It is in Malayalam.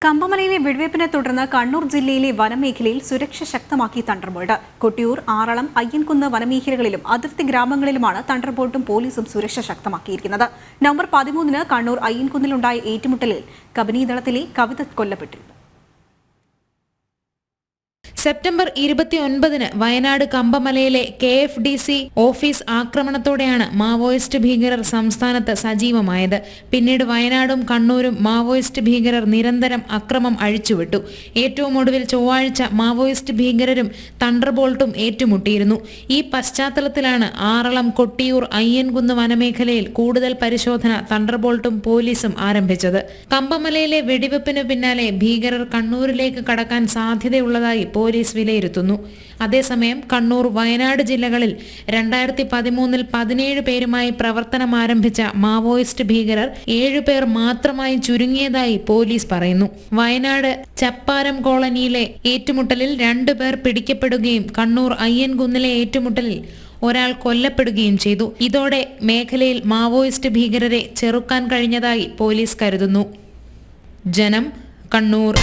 കമ്പമലയിലെ വെടിവയ്പ്പിനെ തുടർന്ന് കണ്ണൂർ ജില്ലയിലെ വനമേഖലയിൽ സുരക്ഷ ശക്തമാക്കി തണ്ടർബോൾട്ട്. കൊട്ടിയൂർ, ആറളം, അയ്യൻകുന്ന് വനമേഖലകളിലും അതിർത്തി ഗ്രാമങ്ങളിലുമാണ് തണ്ടർബോൾട്ടും പോലീസും സുരക്ഷ ശക്തമാക്കിയിരിക്കുന്നത്. നവംബർ 13-ന് കണ്ണൂർ അയ്യൻകുന്നിലുണ്ടായ ഏറ്റുമുട്ടലിൽ കബനീദളത്തിലെ കവിത കൊല്ലപ്പെട്ടിരുന്നു. സെപ്റ്റംബർ 29-ന് വയനാട് കമ്പമലയിലെ KFDC ഓഫീസ് ആക്രമണത്തോടെയാണ് മാവോയിസ്റ്റ് ഭീകരർ സംസ്ഥാനത്ത് സജീവമായത്. പിന്നീട് വയനാടും കണ്ണൂരും മാവോയിസ്റ്റ് ഭീകരർ നിരന്തരം അക്രമം അഴിച്ചുവിട്ടു. ഏറ്റവും ഒടുവിൽ ചൊവ്വാഴ്ച മാവോയിസ്റ്റ് ഭീകരരും തണ്ടർബോൾട്ടും ഏറ്റുമുട്ടിയിരുന്നു. ഈ പശ്ചാത്തലത്തിലാണ് ആറളം, കൊട്ടിയൂർ, അയ്യൻകുന്ന് വനമേഖലയിൽ കൂടുതൽ പരിശോധന തണ്ടർബോൾട്ടും പോലീസും ആരംഭിച്ചത്. കമ്പമലയിലെ വെടിവെപ്പിന് പിന്നാലെ ഭീകരർ കണ്ണൂരിലേക്ക് കടക്കാൻ സാധ്യതയുള്ളതായി പോലീസ് വിലയിരുത്തുന്നു. അതേസമയം കണ്ണൂർ, വയനാട് ജില്ലകളിൽ 2013-ൽ 17 പേരുമായി പ്രവർത്തനം ആരംഭിച്ച മാവോയിസ്റ്റ് ഭീകരർ 7 പേർ മാത്രമായി ചുരുങ്ങിയതായി പോലീസ് പറയുന്നു. വയനാട് ചപ്പാരം കോളനിയിലെ ഏറ്റുമുട്ടലിൽ 2 പേർ പിടിക്കപ്പെടുകയും കണ്ണൂർ അയ്യൻകുന്നിലെ ഏറ്റുമുട്ടലിൽ ഒരാൾ കൊല്ലപ്പെടുകയും ചെയ്തു. ഇതോടെ മേഖലയിൽ മാവോയിസ്റ്റ് ഭീകരരെ ചെറുക്കാൻ കഴിഞ്ഞതായി പോലീസ് കരുതുന്നു. ജനം, കണ്ണൂർ.